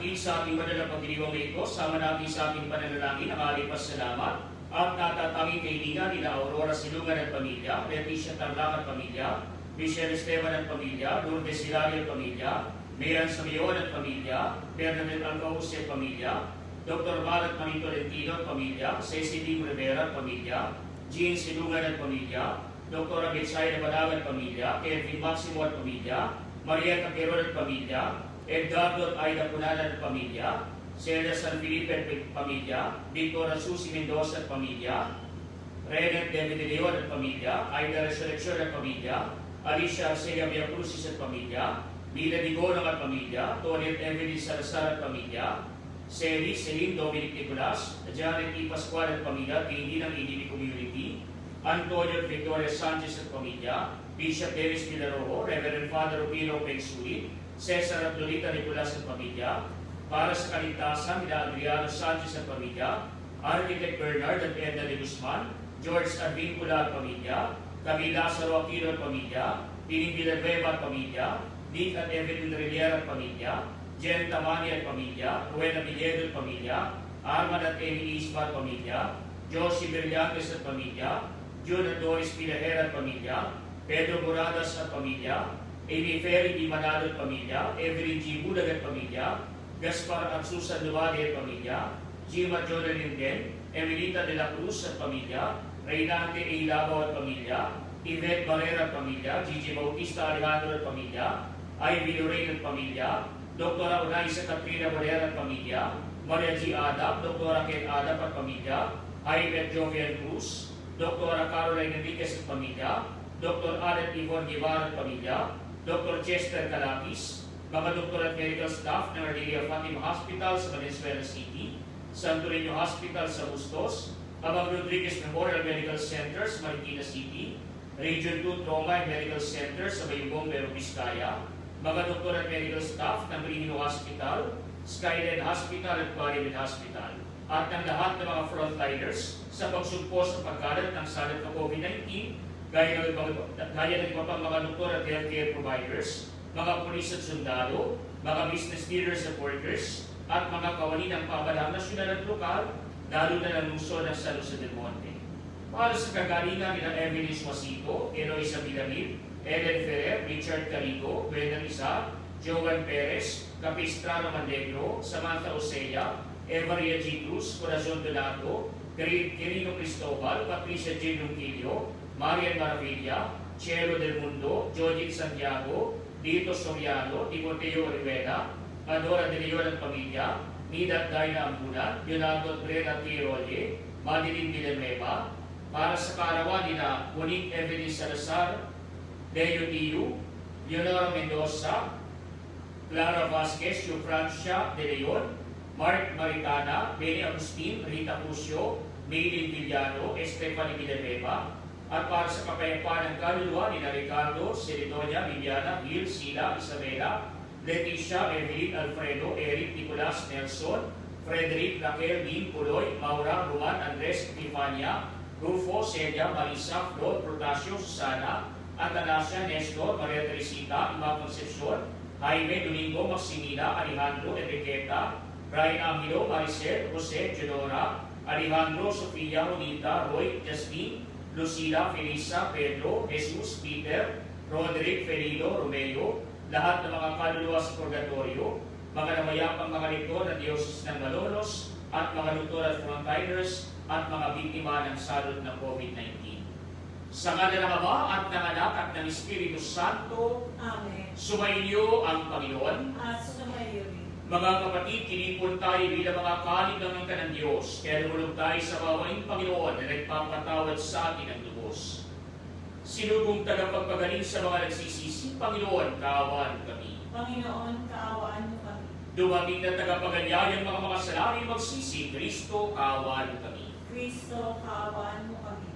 higit sa ating banal na pagdiriwang na ito, sama natin sa ating pananalangin ang ating pasalamat at natatanging kaibigan nila Aurora Silungan at pamilya, Leticia Tarlac at pamilya, Michelle Esteban at pamilya, Lourdes Hilario at pamilya, Meran Samion at pamilya, Bernadette Alcauce at pamilya, Dr. Marat Manito Lentino at pamilya, Cecilie Rivera at pamilya, Jean Silungan at pamilya, Dr. Abetsay Balagan at pamilya, Kevin Maximo at pamilya, Maria Taqueron at pamilya, Edgardo at Aida Punanan at pamilya, Celia San Felipe at pamilya, Victor Susi Mendoza at pamilya, Renet David de Leon at pamilya, Aida Resurrection at pamilya, Alicia Arcelia Villacusis at pamilya, Mila Digorang at pamilya, Toniet Evelyn Salazar at pamilya, Celine Dominic Nicolas, Janet E. Pascual at pamilya, Hindi ng EDB Community, Antonio Victoria Sanchez at pamilya, Bishop Dennis Villarojo, Reverend Father Rupino Pengsuli, Cesar at Lolita Nicolas at pamilya, para sa kaligtasan nila Adriano Sanchez at pamilya, Architect Bernard at Edna de Guzman, George Advincula at pamilya, Camila Lázaro Aquino at pamilya, Piling Villanueva at pamilya, Nick at Evelyn Rivera at pamilya, Jen Tamani at pamilya, Ruena Villedo at pamilya, Arman at Amy Isma at pamilya, Josie Brillantes at pamilya, June at Doris Pinahera at pamilya, Pedro Moradas at pamilya, Amy Ferry Di Manalo at pamilya, Evelyn G. Bulag at pamilya, Gaspar at Susan Lumade at pamilya, Gima Jonah Linden, Emilita de la Cruz at pamilya, Reynante A. Labo at pamilya, Yvette Barrera at pamilya, Gigi Bautista Alejandro at pamilya, Ivy Lorraine at pamilya, Dr. Unaisa Katrina Barrera at pamilya, Maria G. Adap, Dr. Ken Adap at pamilya, Jaime Jovian Cruz, Dr. Caroline Enriquez at pamilya, Dr. Alet Ivon Guevara at pamilya, Dr. Chester Calakis, mga doktor at medical staff ng Ardelia Fatima Hospital sa Valenzuela City, Santo Niño Hospital sa Bustos, Abang Rodriguez Memorial Medical Center sa Marikina City, Region 2 Trauma and Medical Center sa Bayumbong, Pero Vizcaya, mga doktor at medical staff ng Greenview Hospital, Skyline Hospital at Quarrymen Hospital, at ng lahat ng mga frontliners sa pagsugpo sa pagkalat ng salat ng COVID-19, gaya ng iba pang mga doktor at healthcare providers, mga pulis at sundalo, mga business leaders at workers, at mga kawani ng pamahalang nasyonal at lokal, lalo na ng lungsod ng San Jose del Monte. Para sa kagalingan ni Evelyn Suasito, Eloisa Villamil, Ellen Ferrer, Richard Carigo, Brenda Isa, Jovan Perez, Capistrano Mandegro, Samantha Osea, Evaria G. Cruz, Corazon Donato, Quirino Cristobal, Patricia J. Lungquillo, Marian Maravilla, Chelo del Mundo, Jojit Santiago, Dito Soriano, Timoteo Rivera, Adora de Leon at pamilya, Nida Daina Ambulan, Leonardo Breda Tirolle, Madeline Villanueva, para sa kaarawan nila Monique Evelyn Salazar, Leo Tiu, Leonora Mendoza, Clara Vasquez, Francia de Leon, Mark Maritana, Benny Agustin, Rita Cusio, Maylin Villano, Estefany Villanueva, at para sa kapayapaan ng kaluluwa ni Ricardo, Celidonia, Viviana, Gil, Sila, Isabela, Leticia, Evelyn, Alfredo, Eric, Nicolas, Nelson, Frederick, Raquel, Dean, Puloy, Maura, Roman, Andres, Tifania, Rufo, Celia, Marisa, Flor, Protasio, Susana, Atanasia, Nestor, Maria Teresita, Ima Concepcion, Jaime, Domingo, Maximina, Alejandro, Enriqueta, Brian Angelo, Maricel, Jose, Jodora, Alejandro, Sofia, Juanita, Roy, Jasmine, Lucila, Felisa, Pedro, Jesus, Peter, Roderick, Felido, Romeo, lahat ng mga kaluluwa sa purgatorio, mga namayapang mga likod na Diyos ng Malolos, at mga doktor at frontliners, at mga biktima ng salot ng COVID-19. Sa ngala ng Ama at ng Anak at ng Espiritu Santo, Amen. sumainyo ang Panginoon. At sumayo rin. Mga kapatid, kinipon tayo bilang mga kanig ng angka ng Diyos, kaya lumulog tayo sa bawaing Panginoon na nagpapatawad sa atin ng lubos. Sinubong tagapagpagaling sa mga nagsisisi, Panginoon, kaawaan kami. Panginoon, kaawaan mo kami. Dumating na tagapaganyayang mga salari magsisi, Kristo, kaawaan kami. Kristo, kaawaan mo kami.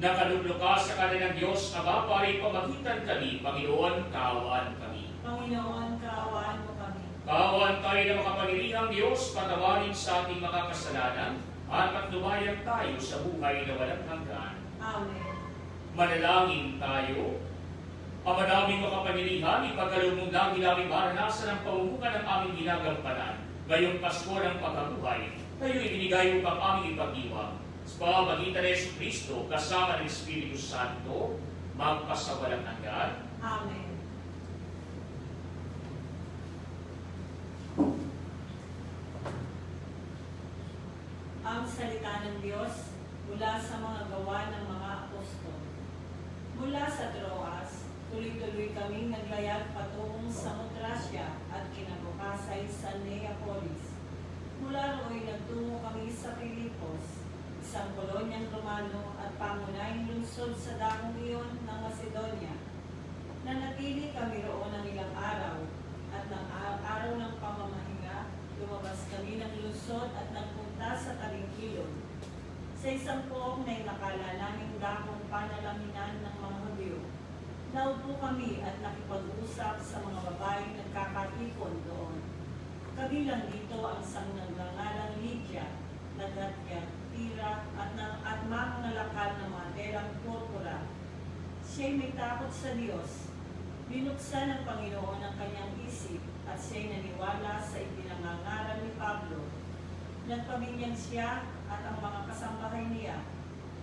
Nakalublo ka sa kanilang Diyos, Ama, para ipamagitan kami, Panginoon, kaawaan kami. Panginoon, kaawaan mo kami. Kaawaan tayo ng makapangyarihang Diyos, patawarin sa ating mga kasalanan, at patnubayan tayo sa buhay na walang hanggan. Amen. Manalangin tayo. Ama naming makapangyarihan, ipagkaloob mong lagi namin maranasan ang pamumukan ng aming ginagampanan. ngayong Pasko ng pagkabuhay, kayo ibinigay upang aming ipag-iwang. Sa pamamagitan ni Jesucristo, kasama ng Espiritu Santo, magpasawalang hanggan. Amen. Ang salita ng Diyos mula sa mga gawa ng mga apostol. Mula sa Troas, tuloy-tuloy kaming naglayag patungong sa Motrasya at kinabukasay sa Neapolis. Mula ro'y nagtungo kami sa Filipos, isang kolonyang Romano at pangunahing lungsod sa dakong iyon ng Macedonia. Nanatili kami roon ng ilang araw at ng araw ng pamamahinga, lumabas kami ng lungsod at nagpunta sa tabing ilog. Sa isang poong na nakala naming dakong panalaminan ng mga Hudyo, naupo kami at nakipag-usap sa mga babaeng nagkakatipon doon. Kabilang dito ang sangngangalang Lydia, Tira at mga nalakal na mga telang purpura. Siya'y may takot sa Diyos. Binuksan ng Panginoon ang kanyang isip at siya'y naniwala sa ipinangangaral ni Pablo. Nagpabinyag siya at ang mga kasambahay niya.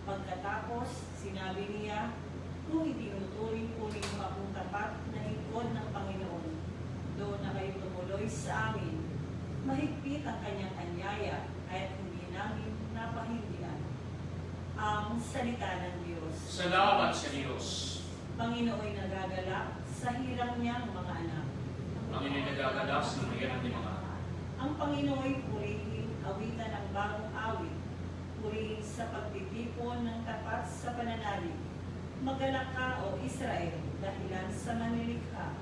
Pagkatapos, sinabi niya, kung itinuturing ko rin akong tapat na lingkod ng Panginoon, doon na kayo tumuloy sa amin. Mahigpit ang kanyang anyaya, kahit hindi namin napahindihan. Ang salita ng Diyos. Salamat sa Diyos. Panginoon'y nagagalak sa hirang niyang mga anak. Panginoon nagagalak sa hirang niyang mga anak. Ang Panginoon'y purihin, awitan ang bagong awit. Purihin sa pagtitipon ng tapat sa pananalig. Magalak ka, O Israel, dahilan sa manilikha.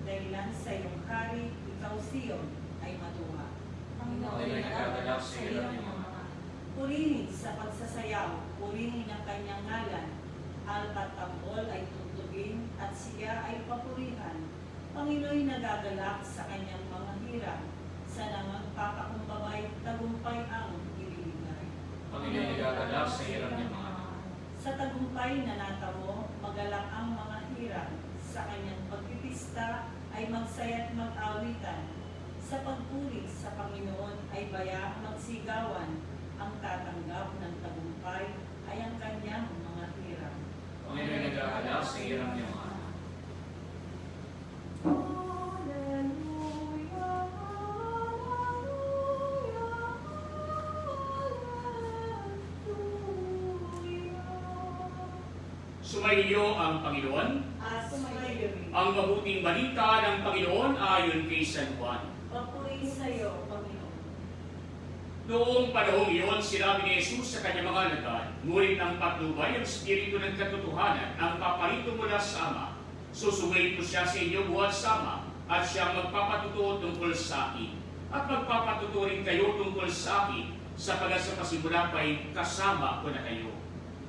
Dahilan sa iyong hari, ikaw Sion, ay matuwa. Panginoon'y nagagalak sa hirang niyang mga anak. Purihin sa pagsasayaw, purihin ang kanyang ngalan. Alpat tambol ay tutugin at siya ay papurihan. Panginoon'y nagagalak sa kanyang mga hirang. Sa nangagpapakumbabay, tagumpay ang ililigay. Panginoon'y nagagalak sa hirang niyang mga anak. Sa tagumpay na natamo, magalak ang mga hirang. Sa kanyang pagpipista ay magsaya't mag-awitan. Sa pagpuri sa Panginoon ay bayaang magsigawan. Ang tatanggap ng tagumpay ay ang kanyang mga hirang. Panginoon'y nagagalak sa hirang niyang mga anak. Sumainyo ang Panginoon. At sumayo rin. Ang mabuting balita ng Panginoon ayon kay San Juan. Papuri sa iyo, Panginoon. Noong panahong iyon, sinabi ni Jesus sa kanyang mga alagad, ngunit ang patnubay ang Espiritu ng katotohanan ang paparito mula sa Ama. Susugayin ko siya sa inyo buhat sama at siyang magpapatutuo tungkol sa akin. At magpapatutuo rin kayo tungkol sa akin sapagat sa pasimula pa'y kasama ko na kayo.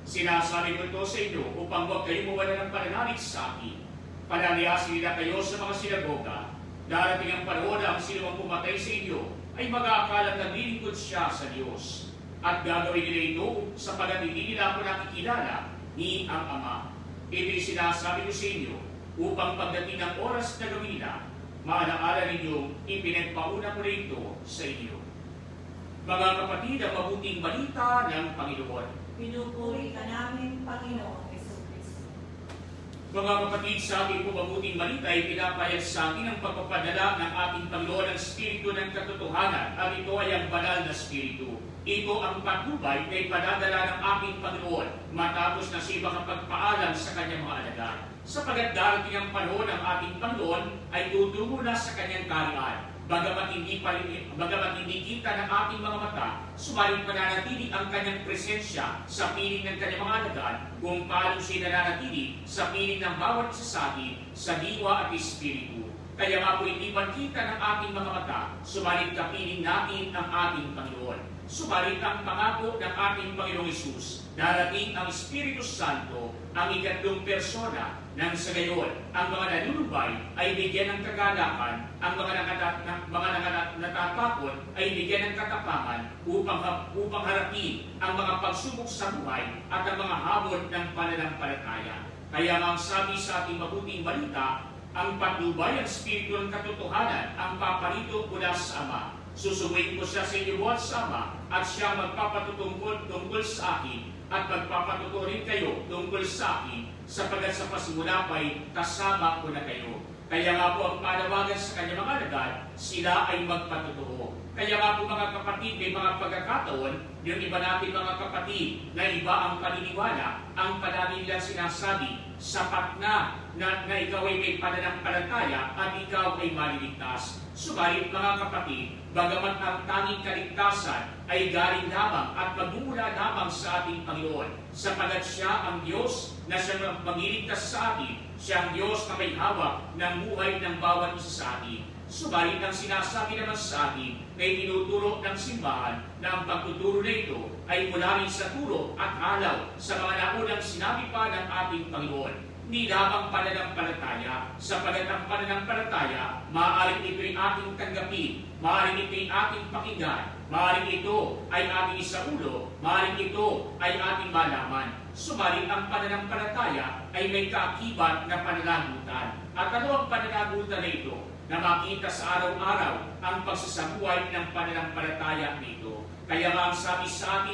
Sinasabi ko ito sa inyo upang huwag kayo mawala ng pananalig sa akin. Panaliasin nila kayo sa mga sinagoga. Darating ang panahon na ang sinumang pumatay sa inyo ay mag-aakalang naglilingkod siya sa Diyos. At gagawin nila ito sapagat hindi nila ako nakikilala ni ang Ama. Ito'y sinasabi ko sa inyo upang pagdating ng oras na gawin nila, maalaala ninyong ipinagpauna ko na ito sa inyo. Mga kapatid, ang mabuting balita ng Panginoon. Pinupuri ka namin, Panginoon Jesucristo. Mga kapatid, sa aking mabuting balita ay pinapayag sa akin ang pagpapadala ng ating Panginoon ng Espiritu ng katotohanan at ito ay ang banal na Espiritu. Ito ang patnubay na ipadadala ng aking Panginoon matapos na siya makapagpaalam sa kanyang mga alagad. Sapagat darating ang panahon ng ating Panginoon ay tutungo na sa kanyang kaharian. Bagamat hindi kita ng ating mga mata, sumalit mananatili ang kanyang presensya sa piling ng kanyang mga alagad kung paano siya nananatili sa piling ng bawat isa sa atin, sa diwa at espiritu. Kaya nga po hindi man kita ng ating mga mata, sumalit kapiling natin ang ating Panginoon. Subalit ang pangako ng ating Panginoong Hesus, darating ang Espiritu Santo, ang ikatlong persona, nang sa gayon, ang mga nanunubay ay bigyan ng kagalakan, ang mga natatakot ay bigyan ng katapangan upang harapin ang mga pagsubok sa buhay at ang mga hamon ng pananampalataya. Kaya ang sabi sa ating mabuting balita, ang patnubay ang Espiritu ng katotohanan ang paparito mula sa Ama. Susubuin ko siya sa inyo buhat sama at siya magpapatutungkol tungkol sa akin at magpapatuto rin kayo tungkol sa akin sapagat sa pasimula pa'y kasama ko na kayo. Kaya nga po ang panawagan sa kanyang mga alagad, sila ay magpatotoo. Kaya nga po mga kapatid, may mga pagkakataon, yung iba natin mga kapatid na iba ang paniniwala, ang palagi nilang sinasabi, sapat na ikaw ay may pananampalataya at ikaw ay maliligtas. Subalit mga kapatid, bagamat ang tanging kaligtasan ay galing lamang at magmumula lamang sa ating Panginoon, sapagat siya ang Diyos na siyang magliligtas sa atin, siya ang Diyos na may hawak ng buhay ng bawat isa sa atin. Subalit ang sinasabi naman sa atin na itinuturo ng simbahan na ang pagtuturo na ito ay mula rin sa turo at alaw sa mga naunang sinabi pa ng ating Panginoon. Hindi lamang pananampalataya, sapagat ang pananampalataya, maaaring ito'y ating tanggapin, maaaring ito'y ating pakinggan, maaaring ito ay ating isaulo, maaaring ito ay ating malaman. Subalit ang pananampalataya ay may kaakibat na pananagutan. At ano ang pananagutan na ito? Na makita sa araw-araw ang pagsasabuhay ng pananampalataya nito. Kaya nga ang sabi sa atin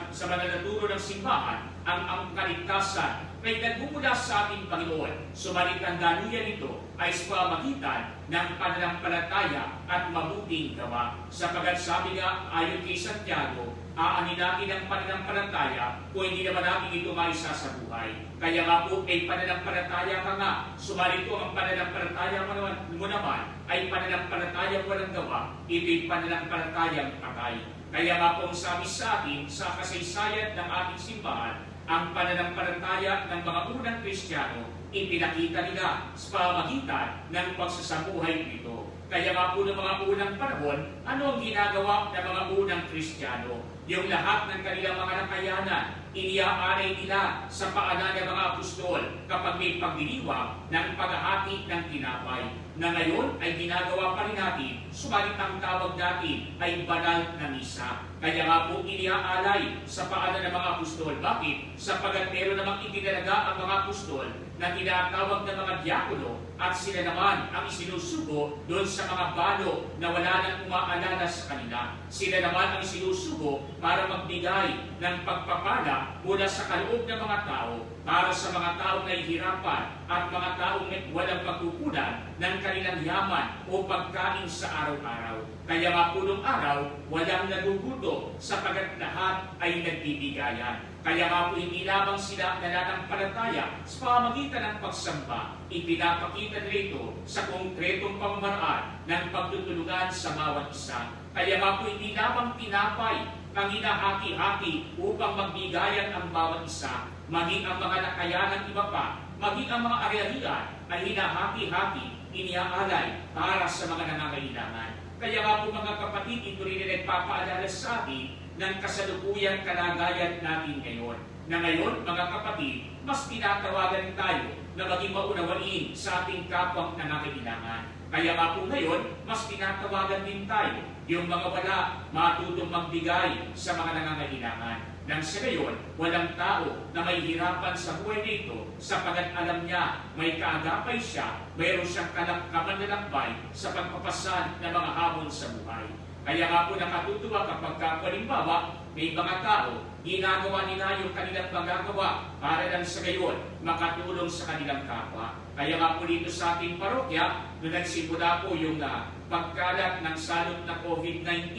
sa mananaturo ng simbahan, ang kaligtasan ay nagmumula sa ating Panginoon. Subalit ang daluyan nito ay sa pamamagitan ng pananampalataya at mabuting gawa. Sapagat sabi nga ayon kay Santiago, aanin natin ang pananampalataya kung hindi naman natin ito maisasabuhay. Kaya nga po ay pananampalataya ka nga. Subalit ko ang pananampalataya mo naman ay pananampalataya walang gawa. Ito'y pananampalatayang patay. Kaya nga po ang sabi sa atin sa kasaysayan ng ating simbahan, ang pananampalataya ng mga unang Kristiyano ipinakita nila sa pamamagitan ng pagsasabuhay nito. Kaya nga po ng mga unang panahon, ano ang ginagawa ng mga unang Kristiyano? Yung lahat ng kanilang mga nakayanan, iniaalay nila sa paanan ng mga apostol kapag may pagdiriwang ng paghahati ng tinapay. Na ngayon ay ginagawa pa rin natin, subalit ang tawag natin ay banal na misa. Kaya nga po iniaalay sa paanan ng mga apostol. Bakit? Sapagat meron namang itinalaga ang mga apostol na tinatawag ng mga diakono at sila naman ang isinusugo doon sa mga balo na wala nang umaalala sa kanila. Sila naman ang isinusugo para magbigay ng pagpapala mula sa kaloob ng mga tao para sa mga taong nahihirapan at mga taong walang pagkukunan ng kanilang yaman o pagkain sa araw-araw. Kaya nga po nung araw, walang nagugutom sapagat lahat ay nagbibigayan. Kaya nga po hindi lamang sila nananampalataya sa pamamagitan ng pagsamba, ipinapakita nila sa konkretong pamamaraan ng pagtutulungan sa bawat isa. Kaya nga po hindi lamang tinapay ang hinahati-hati upang magbigayan ang bawat isa, maging ang mga nakayanang iba pa, maging ang mga ari-arian ay hinahati-hati, iniaalay para sa mga nangangailangan. Kaya nga po mga kapatid, ito rin ay nagpapaalala sa atin ng kasalukuyang kalagayan natin ngayon. Na ngayon, mga kapatid, mas tinatawagan tayo na maging maunawain sa ating kapwang nangangailangan. Kaya nga po ngayon, mas tinatawagan din tayo yung mga wala matutong magbigay sa mga nangangailangan. Nang sa gayon, walang tao na may hirapan sa buhay nito sapagat alam niya may kaagapay siya, mayroon siyang kamanlalakbay sa pagpapasan ng mga hamon sa buhay. Kaya nga po nakatutuwa kapag halimbawa may mga tao, ginagawa nila yung kanilang magagawa para lang sa gayon makatulong sa kanilang kapwa. Kaya nga po dito sa ating parokya, nung nagsimula po yung pagkalat ng salot na COVID-19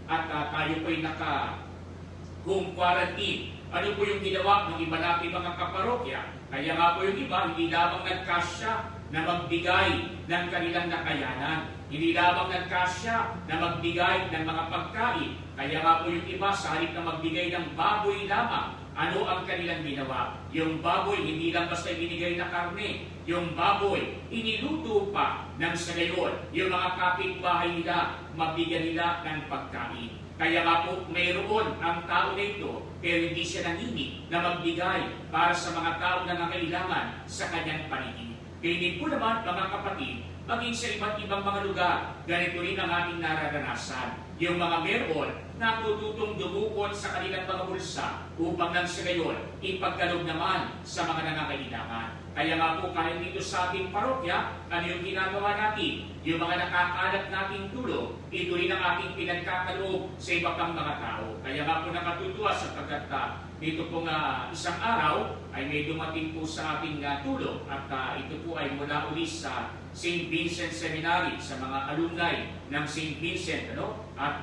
at tayo po'y home quarantine. Ano po yung ginawa ng iba natin mga kaparokya? Kaya nga po yung iba, hindi lamang nagkasya na magbigay ng kanilang nakayanan. Hindi lamang nagkasya na magbigay ng mga pagkain. Kaya nga po yung iba, sa halip na magbigay ng baboy lamang, ano ang kanilang ginawa? Yung baboy, hindi lang basta ibinigay na karne. Yung baboy, iniluto pa ng sa gayon. Yung mga kapitbahay nila, mabigyan nila ng pagkain. Kaya nga po, mayroon ang tao na ito, pero hindi siya nanginig na magbigay para sa mga tao na nangangailangan sa kanyang paligid. Kaya din po naman, mga kapatid, maging sa iba't ibang mga lugar, ganito rin ang ating nararanasan. yung mga meron na tututong dumukot sa kanilang mga bulsa upang nang sa gayon ipagkaloob naman sa mga nangangailangan. Kaya nga po kahit dito sa ating parokya, ano yung ginagawa natin? Yung mga nakakalat nating tulong, ito rin ang ating pinagkakaloob sa iba pang mga tao. Kaya nga po nakatutuwa sapagkat dito pong isang araw ay may dumating po sa ating tulong at ito po ay mula uli sa St. Vincent Seminary sa mga alumni ng St. Vincent, at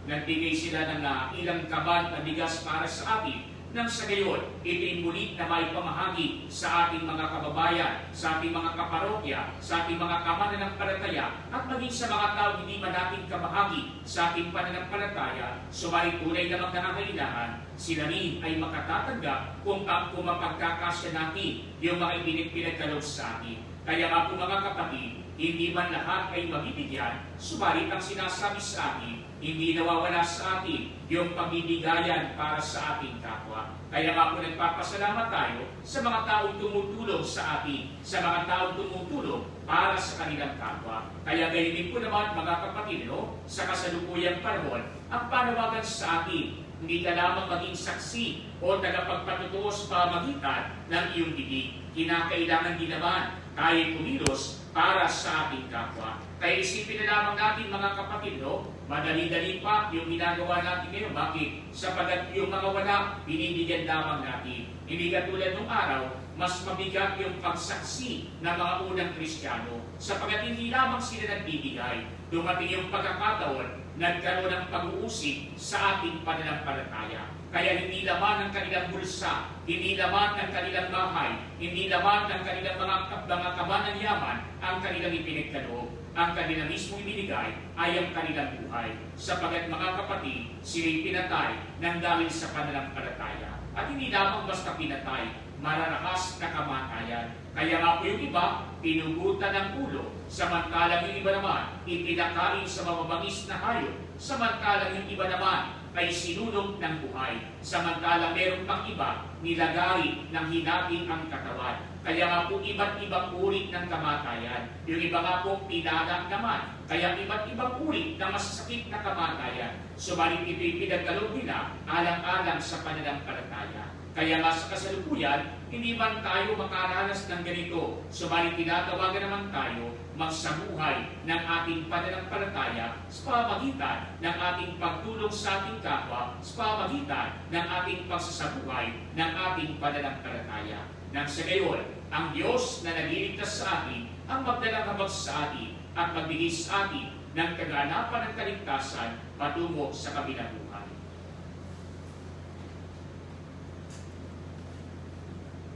nagbigay sila ng ilang kaban na bigas para sa atin. Nang sa gayon, ito'y muli na may pamahagi sa ating mga kababayan, sa ating mga kaparokya, sa ating mga kamananampalataya, at maging sa mga tao hindi man natin kabahagi sa ating pananampalataya, subalit tunay namang nangangailangan, sila rin ay makatatanggap kung mapagkakasya natin yung mga pinagkaloob sa atin. Kaya nga po mga kapatid, hindi man lahat ay mabibigyan, subalit ang sinasabi sa atin, hindi nawawala sa atin yung pagbibigayan para sa ating kapwa. Kaya nga po nagpapasalamat tayo sa mga taong tumutulong sa atin, sa mga taong tumutulong para sa kanilang kapwa. Kaya gayon din po naman mga kapatid, sa kasalukuyang panahon, ang panawagan sa atin, hindi ka lamang maging saksi o tagapagpatutuo sa pamagitan ng iyong bibig. Kinakailangan din naman tayo kumilos para sa ating kapwa. Kaya isipin na lamang natin mga kapatid, madali-dali pa yung ginagawa natin ngayon. Bakit? Sapagat yung mga wala, binibigyan lamang natin. Hindi katulad nung araw, mas mabigat yung pagsaksi ng mga unang Kristiyano. Sapagat hindi lamang sila nagbibigay. Dumating yung pagkakataon, nagkaroon ng pag-uusig sa ating pananampalataya. Kaya hindi laman ng kanilang bulsa, hindi laman ng kanilang bahay, hindi laman ng kanilang mga kaban ng yaman ang kanilang ipinagkaloob. Ang kanilang mismo ibinigay ay ang kanilang buhay. Sapagat mga kapatid, sila'y pinatay nang dahil sa pananampalataya. At hindi lamang basta pinatay, mararakas na kamatayan. Kaya nga po yung iba, pinugutan ng ulo, samantalang yung iba naman, itinakain sa mababangis na hayop, samantalang yung iba naman, ay sinulog ng buhay. Samantalang meron pang iba, nilagari ng hinating ang katawan. Kaya nga po iba't ibang uri ng kamatayan. Yung iba nga po pinagak naman. Kaya iba't ibang uri ng masasakit na kamatayan. Subalit ito'y pinagkaloob nila alang-alang sa pananampalataya. Kaya nga sa kasalukuyan, hindi man tayo makaranas ng ganito. Subalit tinatawagan naman tayo magsabuhay ng ating pananampalataya sa pamamagitan ng ating pagtulong sa ating kapwa, sa pamamagitan ng ating pagsasabuhay ng ating pananampalataya. Nang sa gayon, ang Diyos na nagliligtas sa atin ang magdalang habag sa atin at magbigay sa atin ng kaganapan ng kaligtasan patungo sa kabilang buhay.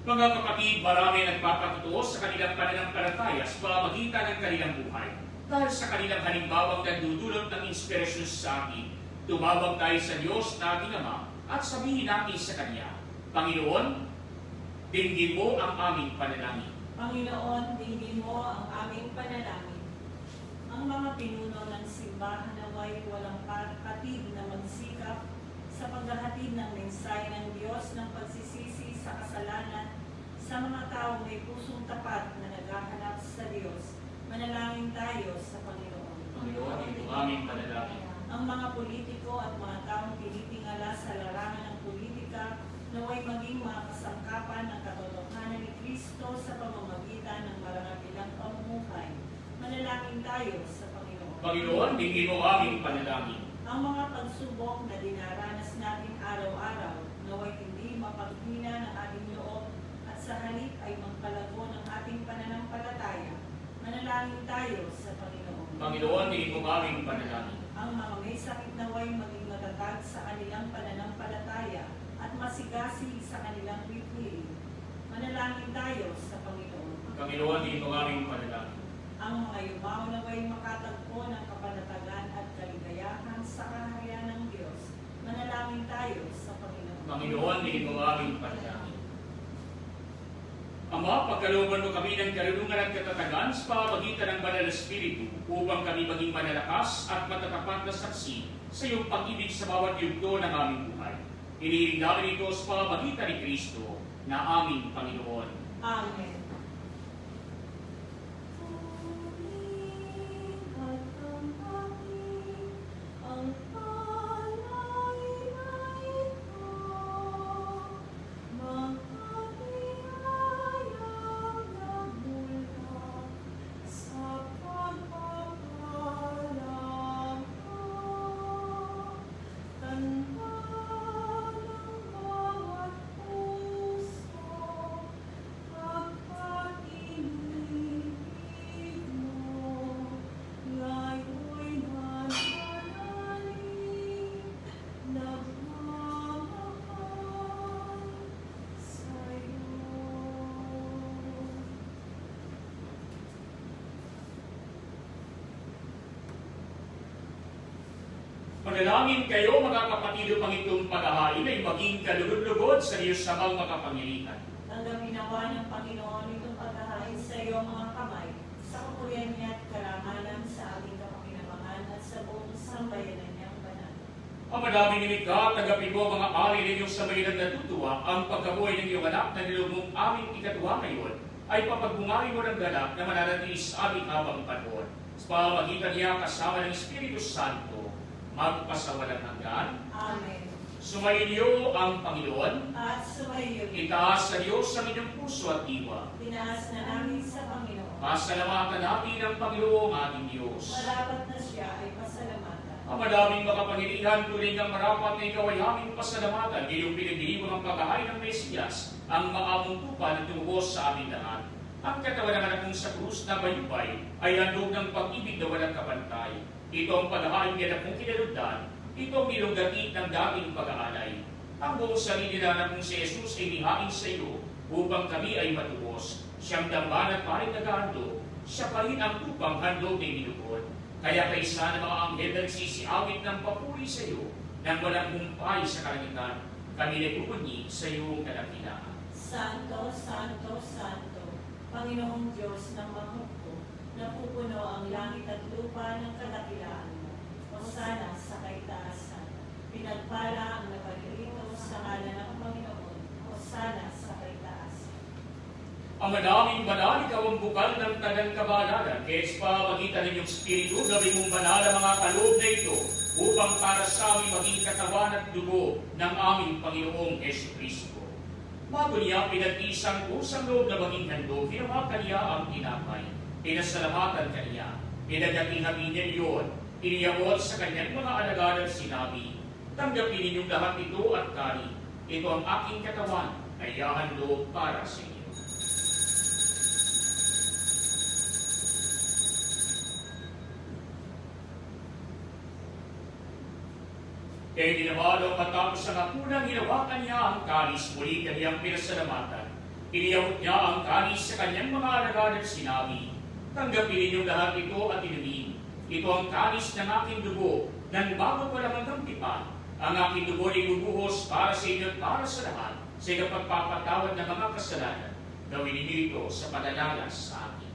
Mga kapatid, marami nagpapatutuo sa kanilang pananampalataya sa pamamagitan ng kanilang buhay. Dahil sa kanilang halimbawang nagdudulot ng inspirasyon sa atin, tumawag tayo sa Diyos na ating Ama at sabihin natin sa Kanya, Panginoon, dinggin mo ang aming panalangin. Panginoon, dinggin mo ang aming panalangin. Ang mga pinuno ng simbahan naway walang patid na magsikap sa paghahatid ng mensahe ng Diyos ng pagsisisi sa kasalanan sa mga taong may pusong tapat na naghahanap sa Diyos. Manalangin tayo sa Panginoon. Panginoon, ito aming panalangin. Ang mga politiko at mga taong pinitingala sa larangan ng politika naway maging mga kasangkapan ng katotohanan ni Kristo sa pamamagitan ng marangabilang pamumuhay. Manalangin tayo sa Panginoon. Panginoon, dinggin mo aming panalangin. Ang mga pagsubok na dinaranas natin araw-araw naway hindi mapaghina ng ating loob at sa halip ay magpalago ng ating pananampalataya. Manalangin tayo sa Panginoon. Panginoon, dinggin mo aming panalangin. Ang mga may sakit naway maging matatag sa kanilang pananampalataya at masigasig sa kanilang pipili. Manalangin tayo sa Panginoon. Panginoon, dinggin mo aming panalangin. Ang mga yumaw naway makatagpo ng kapanatagan at kaligayahan sa kaharian ng Diyos. Manalangin tayo sa Panginoon. Panginoon, dinggin mo aming panalangin. Ama, pagkalooban mo kami ng karunungan at katatagan sa pamamagitan ng Banal na Espiritu upang kami maging malalakas at matatapat na saksi sa iyong pag-ibig sa bawat yugto ng aming buhay. Inihiling namin ito sa pamamagitan ni Kristo na aming Panginoon. Amen. Ang Manalangin kayo mga kapatid upang itong paghahain ay maging kalugod-lugod sa Diyos samang makapangyarihan. Tanggapin nawa ng Panginoon itong paghahain sa iyong mga kamay, sa kapurihan niya at karangalan sa ating kapakinabangan at sa buong sambayanan niyang banal. Ang madaming nimika, tagapin mo mga ari ninyong sambayanan natutuwa, ang pagkabuhay ng iyong anak na nilumong aming ikatuwa ngayon, ay papagbungari mo ng ganap na mananatili sa aming habang panahon. Sa pamamagitan niya kasama ng Espiritu Santo, magpasawalang hanggan. Amen. Sumainyo ang Panginoon. At sumayo, Itaas sa Diyos ang inyong puso at diwa. tinaas na namin sa Panginoon. Pasalamatan natin ang Panginoong ating Diyos. Marapat na siya ay pasalamatan. Ang madaming makapangyarihan tuloy ng marapat na ikaw ay aming pasalamatan. Ngayong pinagdiriwang ang paghahain ng Mesiyas, ang maamong tupa na tumubos sa amin lahat. Ang katawan ng anak mong sa krus na bayubay ay handog ng pag-ibig na walang kapantay. Ito ang paghahain ng anak mong kinalugdan. Ito ang nilugati ng dating pag-aalay. Ang buong sarili ng anak mong si Jesus ay nihain sa iyo upang kami ay matubos. Siyang damban at paring nagahando, siya pa rin ang tupang handog na inilugod. Kaya kaysa ng mga anghel na nagsisiawit ng papuri sa iyo nang walang humpay sa kalangitan, kami nagpupunyi sa iyong kadakilaan. Santo, Santo, Santo, Panginoong Diyos ng mahukbo, napupuno ang langit at lupa ng kadakilaan mo. Hosana sa kaitaasan. Pinagpala ang napaglilito sa ngalan ng Panginoon. Hosana sa kaitaasan. Ang madaming banal, ikaw ang bukal ng tagang kabanalan. Kaya sa pamagitan ng iyong Espiritu, gawin mong banal ang mga kaloob na ito upang para sa amin maging katawan at dugo ng aming Panginoong Jesucristo. Bago niya pinag-isang kusang loob na maging handog, hinawa kaniya ang tinapay. Pinasalamatan kaniya. Pinagatihabi niya iyon. Iniyamot sa kanyang mga alagad at sinabi, tanggapin ninyong lahat ito at kanin. Ito ang aking katawan na ihahandog para sa inyo. Kaya dinamalo matapos ang hapunan, hinawakan niya ang kalis, muli kaniyang pinasalamatan. Iniyamot niya ang kalis sa kanyang mga alagad at sinabi, tanggapin ninyong lahat ito at inumin. Ito ang kalis ng aking dugo, ng bago pa lang hanggang tipan. Ang aking dugo ay bubuhos para sa inyo at para sa lahat, sa ikapagpapatawad ng mga kasalanan. Gawin ninyo ito sa pananalas sa akin.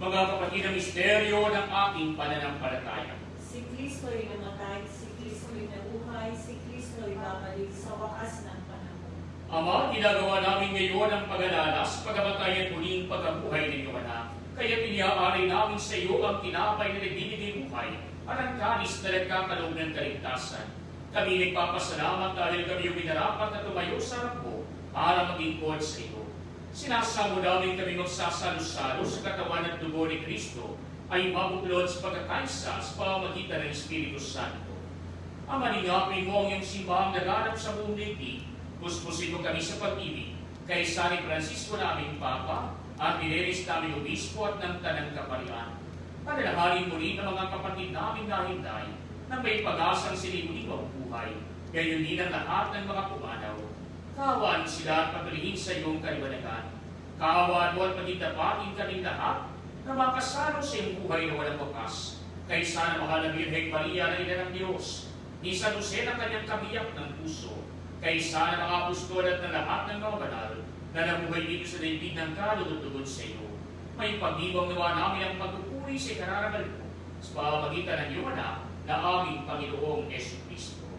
Mga kapatid, ang misteryo ng aking pananampalataya. Si Kristo'y namatay, si Kristo'y nabuhay, si Kristo'y babalik sa wakas ng panahon. Ama, ginagawa namin ngayon ang pag-alalas, pagkamatay at muling pagkabuhay ng iyong anak. Kaya iniaalay namin sa iyo ang tinapay na nagbibigay buhay at ang kalis na nagkakaloob ng kaligtasan. Kami nagpapasalamat dahil kami yung minarapat na tumayo sa harap mo para maglingkod sa iyo. Sinasamo namin kami magsasalo-salo sa katawan at dugo ni Kristo ay mabuklod sa pagkakaisa sa pamamagitan ng Espiritu Santo. Ama, ningapin mo ang iyong simbahang naganap sa buong daigdig. Puspusin mo kami sa pag-ibig kay San Francisco naming Papa at Irenes naming Obispo at ng Tanang Kaparian. Panalahalin mo rin ang mga kapatid namin na hinday na may pag-asang silimuling buhay, gayon din ang lahat ng mga pumanaw. Kaawaan sila at patuloyin sa iyong kaliwanagan. Kaawaan mo at pagindapatin kaming lahat na makasalo sa iyong buhay na walang wakas. Kay sana mahal na Birheng Maria na ina ng Diyos, ni San Jose na kanyang kabiyak ng puso. Kay sana mga apostol at na lahat ng mga banal na nabuhay dito sa daigdig ng kalugod-lugod sa iyo. May pag-ibang nawa namin ang pagpupuri sa ikararangal mo sa pamamagitan ng iyong anak na aming Panginoong Jesucristo.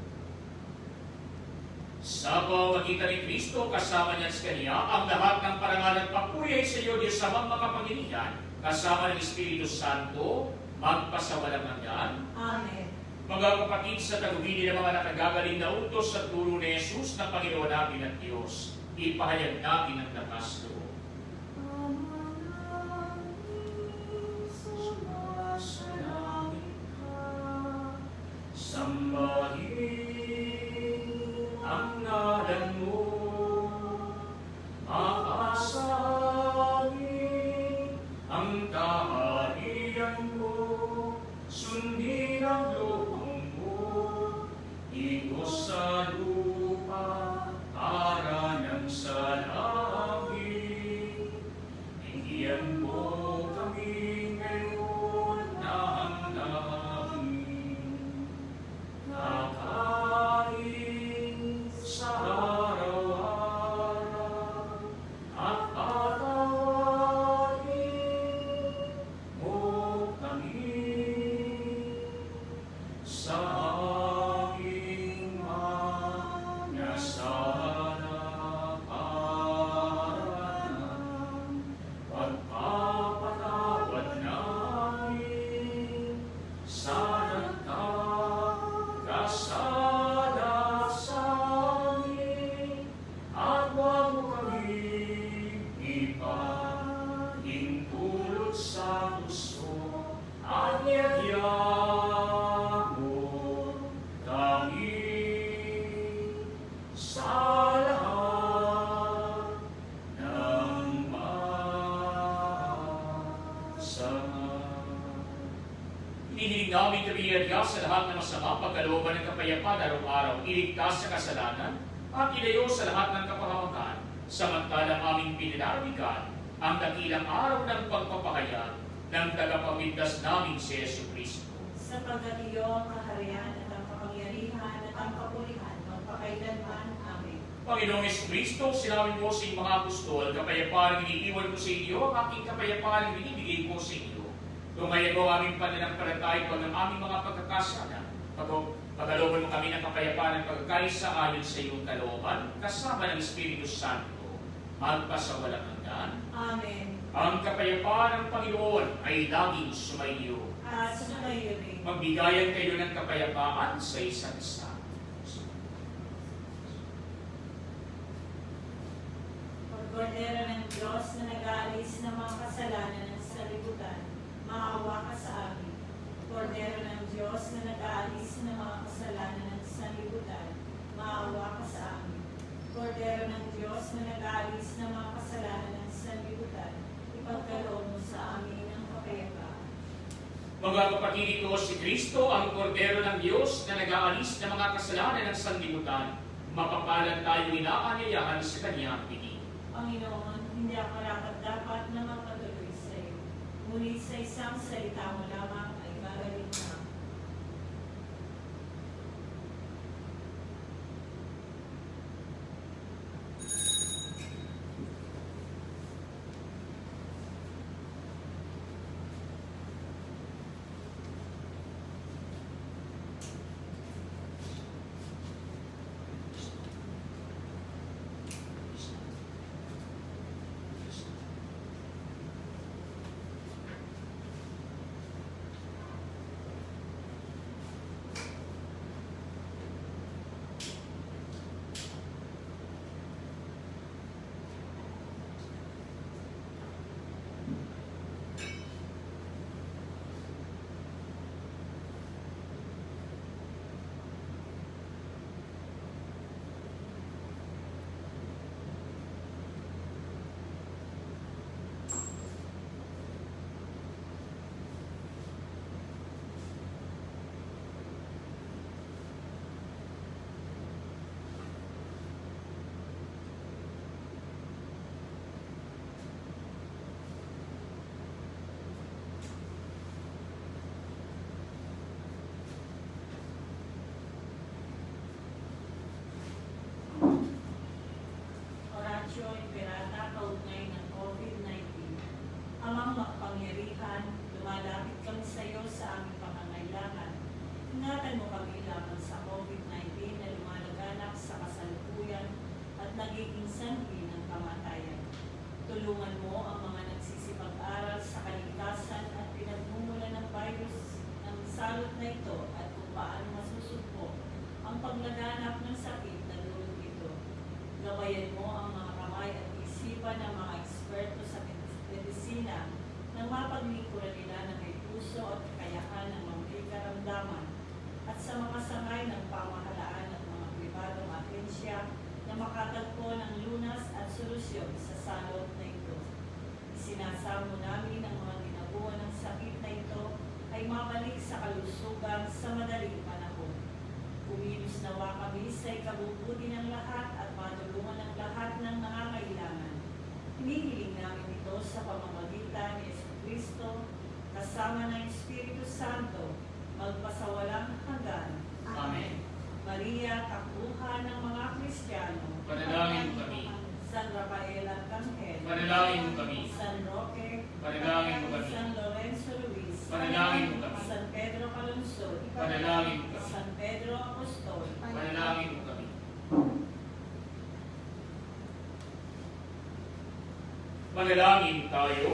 Sa pamamagitan ni Kristo, kasama niya sa Kanya, ang lahat ng parangal at papuri ay sa iyo, Diyos samang makapangyarihan, kasama ng Espiritu Santo, magpasawalang hanggan. Amen. Mga kapatid, sa tagubili ng mga nakagagaling na utos sa turo ni Jesus na Panginoon natin at Diyos, ipahayag natin ang lakas loob. Sambahin ang ngalan mo, maasahin ang kaharian mo, sundin ang loob mo, dito sa lupa para ng sa langit. Pangyayamo kami sa lahat ng masama. Hinihiling namin kabiyadya sa lahat ng masama, pagkalooban ng kapayapaan araw-araw, iligtas sa kasalanan, at ilayo sa lahat ng kapahamakan, samantalang aming pinilalabigan ang dakilang araw ng pagpapahayag ng tagapagligtas namin si Yesu Kristo. Sapagkat iyo ang kaharian at ang kapangyarihan at ang kapulihan magpakailanman. Amen. Panginoong Yesu Kristo, sinabi mo sa iyong mga apostol, kapayapaan ang iniiwan ko sa inyo, ang aking kapayapaan ang binibigay ko sa inyo. Tumayan mo ang aming pananampalataya pag ng aming mga pagkakasala. Pagkalooban mo kami ng kapayapaan at pagkakaisa ayon sa iyong kalooban, kasama ng Espiritu Santo, magpasawalang hanggan. Amen. Ang kapayapaan ng Panginoon ay laging sumaiyo. At sumayo rin. Magbigayan kayo ng kapayapaan sa isa't isa. Kordero ng Diyos na nag-aalis ng mga kasalanan ng salibutan, maawa ka sa amin. Kordero ng Diyos na nag-aalis ng mga kasalanan ng sanlibutan, maawa ka sa amin. Kordero ng Diyos na nag-aalis ng mga kasalanan ng sanlibutan, ipagkaloob mo sa amin ang kapayapaan. Mga kapatid, ito si Kristo, ang kordero ng Diyos na nag-aalis ng mga kasalanan ng sanlibutan. Mapapalan tayo inaanyayahan sa kanyang piling. Panginoon, hindi ako dapat na magpatuloy sa iyo. Ngunit sa isang salita mo lamang ay gagaling na. Oratio Imperata kaugnay ng COVID-19. Amang makapangyarihan, lumalapit kami sa iyo sa aming pangangailangan. Ingatan mo kami laban sa COVID-19 na lumalaganap sa kasalukuyan at nagiging sanhi ng kamatayan. Tulungan mo ang mga nagsisipag-aral sa kaligtasan at pinagmumula ng virus ng salot na ito at kung paano masusugpo ang paglaganap ng sakit na dulot ito. Gabayan mo ang mga kamay at isipan ng mga eksperto sa medisina nang mapaglingkuran nila na may puso at kakayahan ng mga karamdaman at sa mga sangay ng pamahalaan at mga pribadong ahensya na makatagpo ng lunas at solusyon sa salot na ito. Isinasamo namin ang mga ginabuhan ng sakit na ito ay mabalik sa kalusugan sa madaling panahon. Kumilos nawa kami sa ikabubuti ng lahat at matulungan ng lahat ng nangangailangan. Hinihiling namin ito sa pamamagitan ni Yesu Kristo, kasama ng Espiritu Santo, magpasawalang hanggan. Amen. Maria, kakuha ng mga Kristiyano, Panalangin mo kami. San Rafael Arcangel, Panalangin mo kami. San Roque, Panalangin mo kami. San Lorenzo Luis, Panalangin mo kami. San Pedro Calungsod, Panalangin mo kami. San Pedro Apostol, Panalangin mo kami. Manalangin tayo.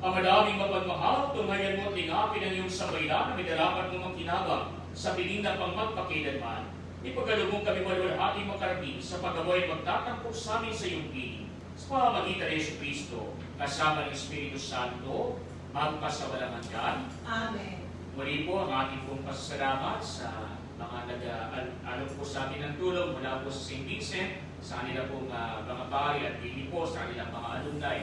Ang madaming mapagmahal, tunghayan mo at lingapin ang iyong sabayla na may darapat mo magkinabang sa piling na pangmagpakilanman. Ipagkalubong kami walwalhating makarating sa paggawa at magtatampok sa amin sa iyong piling. Sa pamamagitan ni Yesu Kristo, kasama ng Espiritu Santo, magpasawalang hanggan. Amen. Muli po ang ating pong pasasalamat sa mga nag-alok po sa atin ng tulong mula po sa St. Vincent, sa kanila pong mga pari at hindi po sa kanilang mga alumni,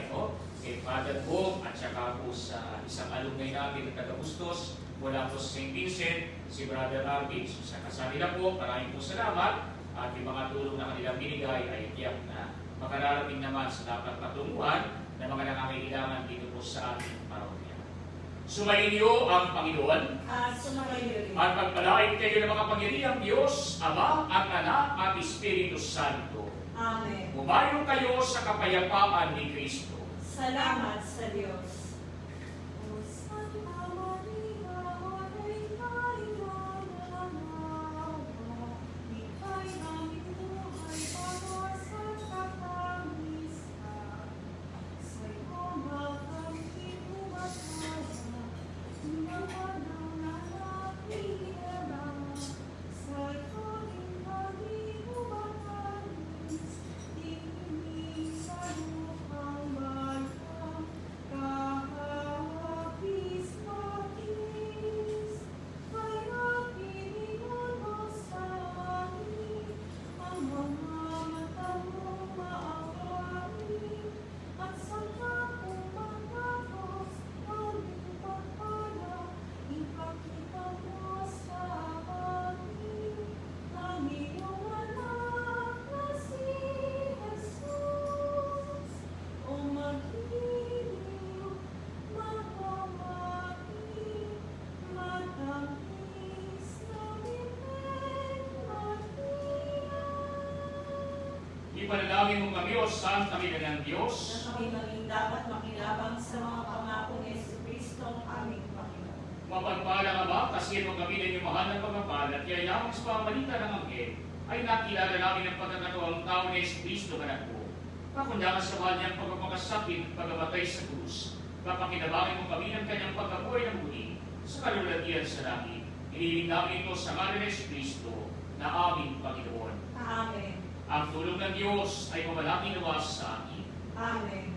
kay Father Bob at saka po sa isang alumni natin na taga-Bustos mula po sa St. Vincent, si Brother Arvin. So, sa kanila po, maraming po salamat at yung mga tulong na kanilang binigay ay tiyak na makararating naman sa dapat patunguhan ng mga nangangailangan dito po sa ating parokya. Sumainyo ang Panginoon At sumayo rin. at pagpalain kayo ng mga pangyarihang Diyos, Ama at Anak at Espiritu Santo. Amen. Bumayo kayo sa kapayapaan ni Kristo. Salamat sa Diyos. Ipanalangin mo kami, O Santa Ina ng Diyos, Na kami maging dapat makilabang sa mga pangako ni Jesucristo ang aming Panginoon. mapagpalang Ama, kasi mo kami ng iyong mahal na pagpapal at kaya lamang sa pamamalita ng Anghel, ay nakilala namin ang pagkakataong tao ni Jesucristo anak mo. Pakundangan sa mahal niyang pagpapakasakit at pagkamatay sa krus. Papakinabangin mo kami ng kanyang pagkabuhay ng muli sa kalulatian sa langit. Iniling namin ito sa ngalan ni Jesucristo na aming Panginoon. Amen. Ang tulong ng Diyos ay mamalaki nawa sa akin. Amen.